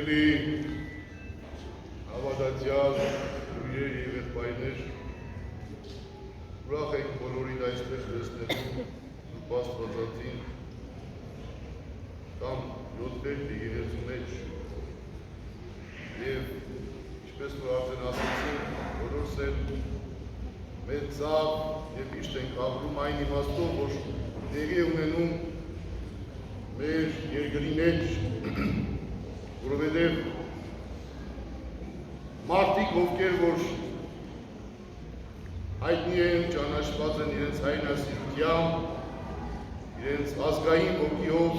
Սիրելի հավատացյալ հյուրեր և եղբայրներ, ուրախ ենք բոլորին այստեղ տեսնելու Սուրբ Աստվածածին կամ յոթվերթ եկեղեցու մեջ և ինչպես որ արդեն ասացին, բոլորս էլ մեծ ցավ և միշտ ենք ապրում այն իմաստով, որ տեղի է ունենում մեր երկրի մեջ, որովհետև մարդիկ, ովքեր որ հայտնի են, ճանաչված են իրենց հայրենասիրությամբ, իրենց ազգային ոգիով,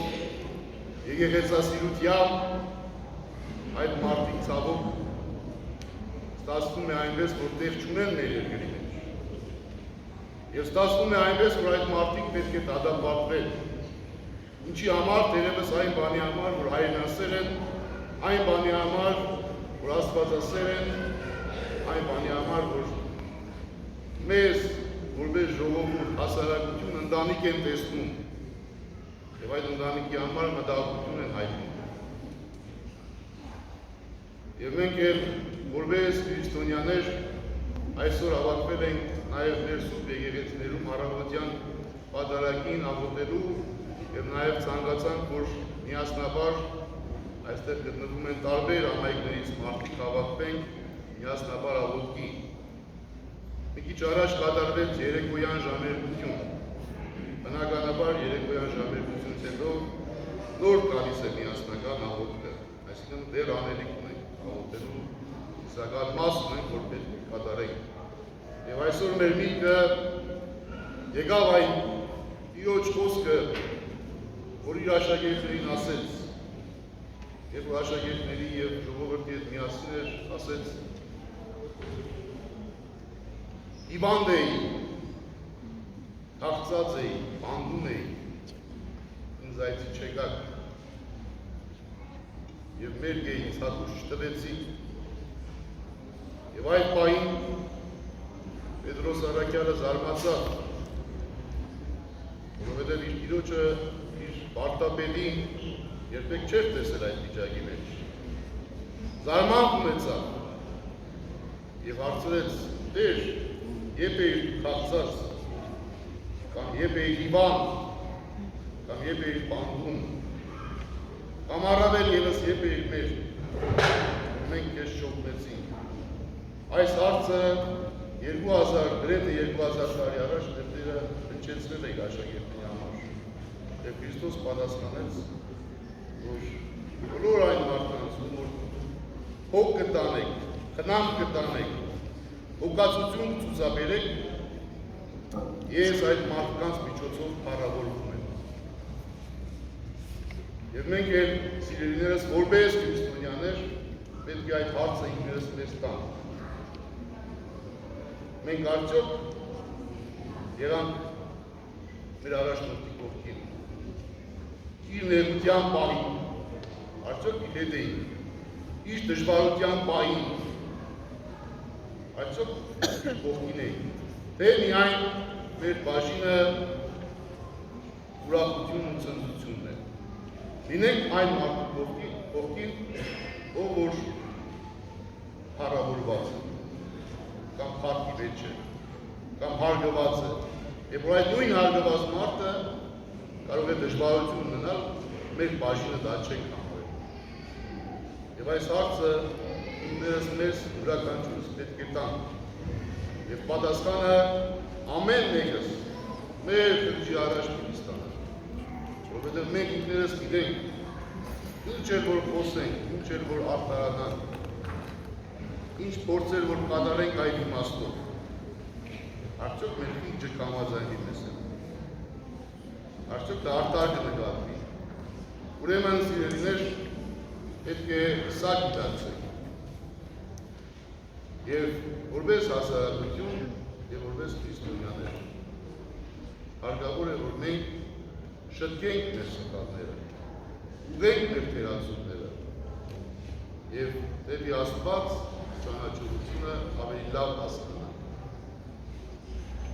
եկեղեցասիրությամբ, այդ մարդիկ ցավոք ստացվում է այնպես, որ տեղ չունեն մեր երկրի մեջ։ Եվ ստացվում է այնպես, որ այդ մարդիկ պետք է դատապարտվեն։ Ինչի համար, թերևս այն բանի համար, որ հայրենասեր են, այն բանի համար, որ աստվածասեր են, այն բանի համար, որ մեզ, որպես ժողովուրդ, հասարակություն, ընտանիք են տեսնում և այդ ընտանիքի համար մտահոգություն են հայտնում։ Եվ մենք էլ, որպես քրիստոնյաներ, այսօր հավաքվել ենք նաև մեր սուրբ եկեղեցիներում առավոտյան պատարագին աղոթելու և նաև ցանկացանք, որ միասնաբար այստեղ գտնվում են տարբեր ամայքներից մարդիկ հավաքվենք միասնաբար աղոթքի։ Մի քիչ առաջ կատարվեց երեկոյան ժամերգություն։ Բնականաբար երեկոյան ժամերգությունից հետո նոր գալիս է միասնական աղոթքը, այսինքն դեռ անելիք ունենք աղոթելու, սակայն մաս ունենք, որ պետք է կատարենք։ Եվ այսօր մեր միտքը եկավ այն Տիրոջ խոսքը, որ իր աշակերտներին ասեց, և որ աշակերտների և ժողովրդի հետ միասին էր, ասեց. հիվանդ էի, թախծած էի, բանտում էի, ինձ այցի չեկաք, և մերկ էի, ինձ հատուց չտվեցի, և այդ պահին Պետրոս Առաքյալը զարմացավ, որովհետև իր Տիրոջը Պարտապետին երբեք չէր տեսել այդ վիճակի մեջ։ Զարմանք ունեցավ և հարցրեց. Տեր, երբ էիր թախծած, կամ երբ էիր հիվանդ, կամ երբ էիր բանտում, կամ առավել ևս երբ էիր մերկ, մենք քեզ չօգնեցինք։ Այս հարցը 2000, գրեթե 2000 տարի առաջ Տերը հնչեցրել է իր աշակերտների համար։ Եվ Քրիստոս պատասխանեց, որ բոլոր այն մարդկանց, որ հոգ կտանեք, խնամք կտանեք, հոգացություն կցուցաբերեք, ես այդ մարդկանց միջոցով փառավորվում եմ։ Եվ մենք էլ, սիրելիներս, որպես քրիստոնյաներ, պետք է այդ հարցը ինքներս մեզ տանք։ Մենք արդյոք եղանք մեր առաջնորդի կողքին, իր նեղության պահին, արդյոք իր հետ էին, իր դժվարության պահին, արդյոք կողքին էին, թե միայն մեր բաժինը ուրախությունն ու ցնծությունն է։ Լինենք այն մարդու կողքին, ով որ փառավորված է, կամ փառքի մեջ է, կամ հարգված է, և որ այդ նույն հարգված մարդը կարող է դժվարություն ունենալ, մեր բաժինը դա չենք համարել։ Եվ այս հարցը ինքներս մեզ յուրաքանչյուրս պետք է տանք։ Եվ պատասխանը ամեն մեկս մեր խղճի առաջ պիտի ստանանք։ Որովհետև մենք ինքներս գիտենք, ինչ էլ որ խոսենք, ինչ էլ որ արտահանանք, ինչ փորձեր որ կատարենք այդ իմաստով, արդյոք մեր խիղճը կամազանի մեզ է։ Արդյոք դա արտար կնկատվի։ Ուրեմն սիրելիներ, պետք է սա գիտակցենք։ Եվ որպես հասարակություն և որպես քրիստոնյաներ, հարկավոր է, որ մենք շտկենք մեր սխալները, ուղղենք մեր թերացումները և դեպի Աստված ճանաչողությունը ավելի լավ հասկանանք։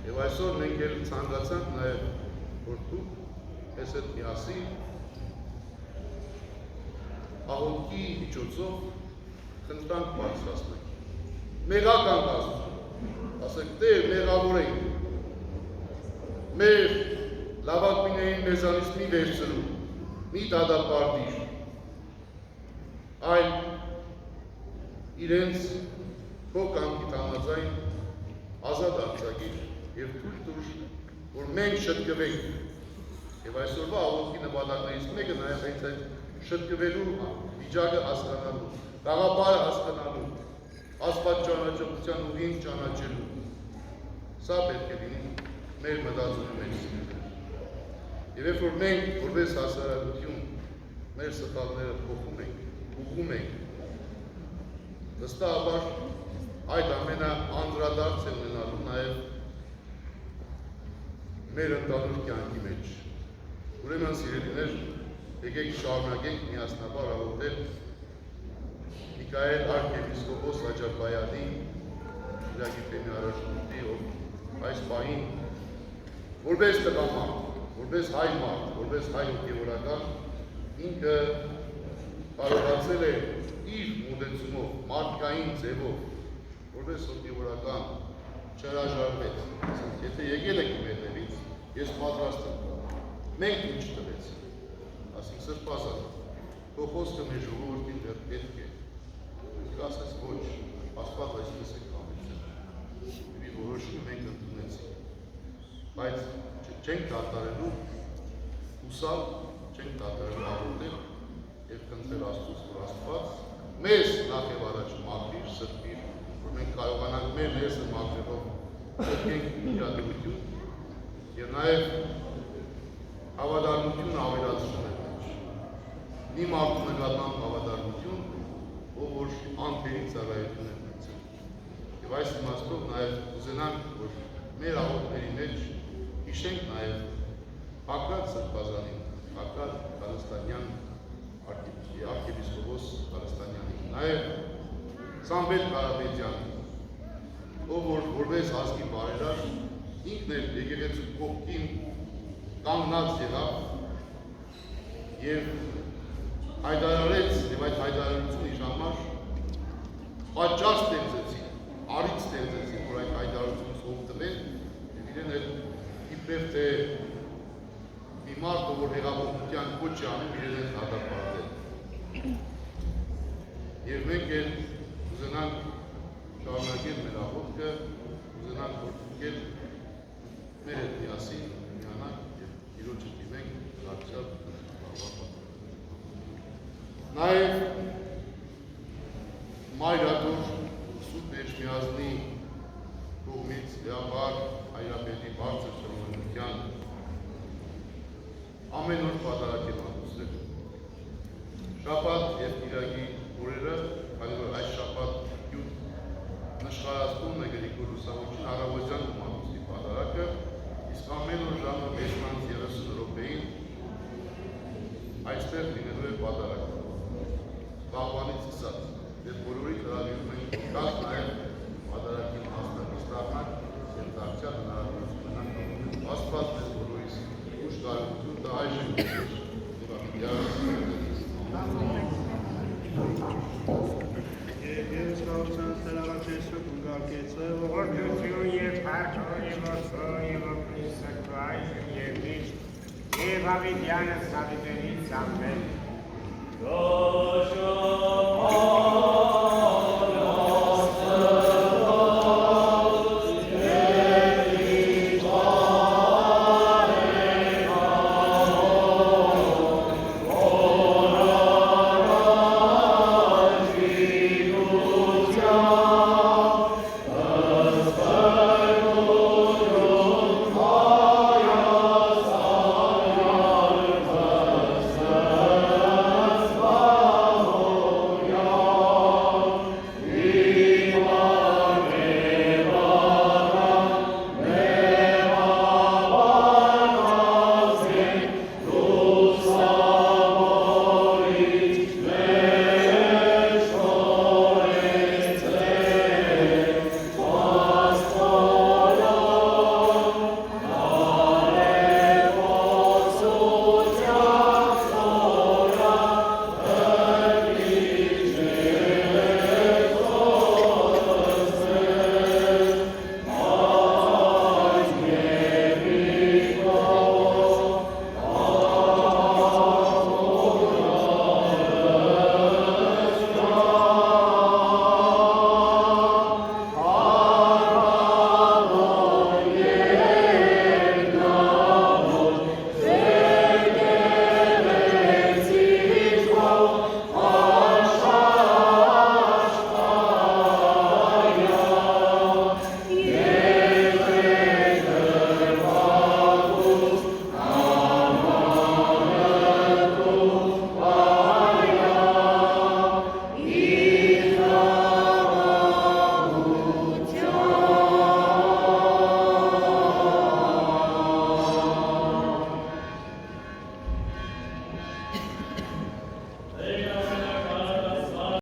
Եվ այսօր մենք էլ ցանկացանք նաև, որ դուք ես հետ միասին աղոթքի միջոցով խնդրանք բարձրացնենք։ Մեղական Աստծուն, ասենք Տեր, մեղավորենք, մեր լավագույններին մեզանից մի վերցրու, մի դատապարտիր, այլ իրենց քո կամքիդ համաձայն ազատ արձակիր եւ թույլ տուր, որ մենք շտկվենք։ Եվ այսօրվա աղոթքի նպատակներից մեկը նաեւ հենց այդ շտկվելու վիճակը հասկանալու, գաղափարը հասկանալու, Աստված ճանաչողության ուղին ճանաչելու։ Սա պետք է լինի մեր մտածումի մեջ սիրելիներ։ Եվ երբ որ մենք որպես հասարակություն մեր սխալները փոխում ենք, ուղղում ենք, վստահաբար այդ ամենը անդրադարձ է ունենալու նաև մեր ընդհանուր կյանքի մեջ։ Ուրեմն սիրելիներ, եկեք շարունակենք միասնաբար աղոթել Միքայել արքեպիսկոպոս Աջապայանի Իրագիտեմի առաջնորդի, ով այս պահին որպես տղամարդ, որպես հայ մարդ, որպես հայ հոգևորական ինքը կարողացել է իր մոտեցումով, մարդկային ձևով, որպես հոգևորական չհրաժարվեց։ Եթե եկել եք իմ հետևից, ես պատրաստ եմ, մենք ինչ տվեց, ասենք սրբազան, քո խոսքը մեր ժողովրդին դեռ պետք է։ Ասես ոչ, Աստված այսպես է կամեցել, մի որոշումը մենք ընդունեցինք, բայց չենք դատարելու ուսալ, չենք դատարելու աղոթել և խնդրել Աստծուց, որ Աստված մեզ նախ և առաջ մաքրիր, սրբիր, որ մենք կարողանանք մեր ներսը մաքրելով սրբենք իրադրություն և նաև հավատարմությունը ավելացնում է մեջ։ Մի մարդու նկատմամբ հավատարմություն, ով որ անթերի ծառայություն է ունեցել։ Եվ այս իմաստով նաև ուզենանք, որ մեր աղոթքների մեջ հիշենք նաև Պակրատ Սրբազանին, Պակրատ Կարստանյան արքեպիսկոպոս Կարստանյանին, նաև Սամվել Կարապետյանին, ով որ որպես ազգի բարերար ինքն էլ եկեղեցու կողքին կանգնած եղավ և հայտարարեց և այդ հայտարարությունը իր համար պատճառ ստեղծեցին, առիթ ստեղծեցին, որ այդ հայտարարությունը ցույց տվեն և իրեն էլ իբրև թե մի մարդ, որ հեղափոխության կոչ է անում, իրեն էլ դատապարտել։ Եվ մենք էլ ուզենանք շարունակել մեր աղոթքը, ուզենանք որ դուք մեր հետ միասին միանանք և Տիրոջը դիմենք դարձյալ նաև Մայրաթոր Սուրբ Էջմիածնի կողմից Լեհաբար Հայրապետի բարձր շնորհավորության ամեն օր պատարագ եմ անդուսել։ Շաբաթ և կիրակի օրերը, քանի որ այս շաբաթ յուտ նշխարացնում է Գրիգոր Լուսավորչին առավոտյան ումանդուսի պատարագը, իսկ ամեն օր ժամը 6:30 րոպեին այստեղ լինելու է պատարագ։ Վաղվանից սկսած, և բոլորի հրավիրում ենք կաս նաև պատարագին մասնակից դառնալ և դարձյալ հնարավորություն ունենանք Աստված մեզ բոլորիս ուշ կարողություն տա այժմ Ես կաղցան սրավատեսը կունգարկեցը, Որդություն և պարքոր և ոսո և օգնիսը այժմ և միշտ և ավիդյանը սավիտերից ամեն Amen.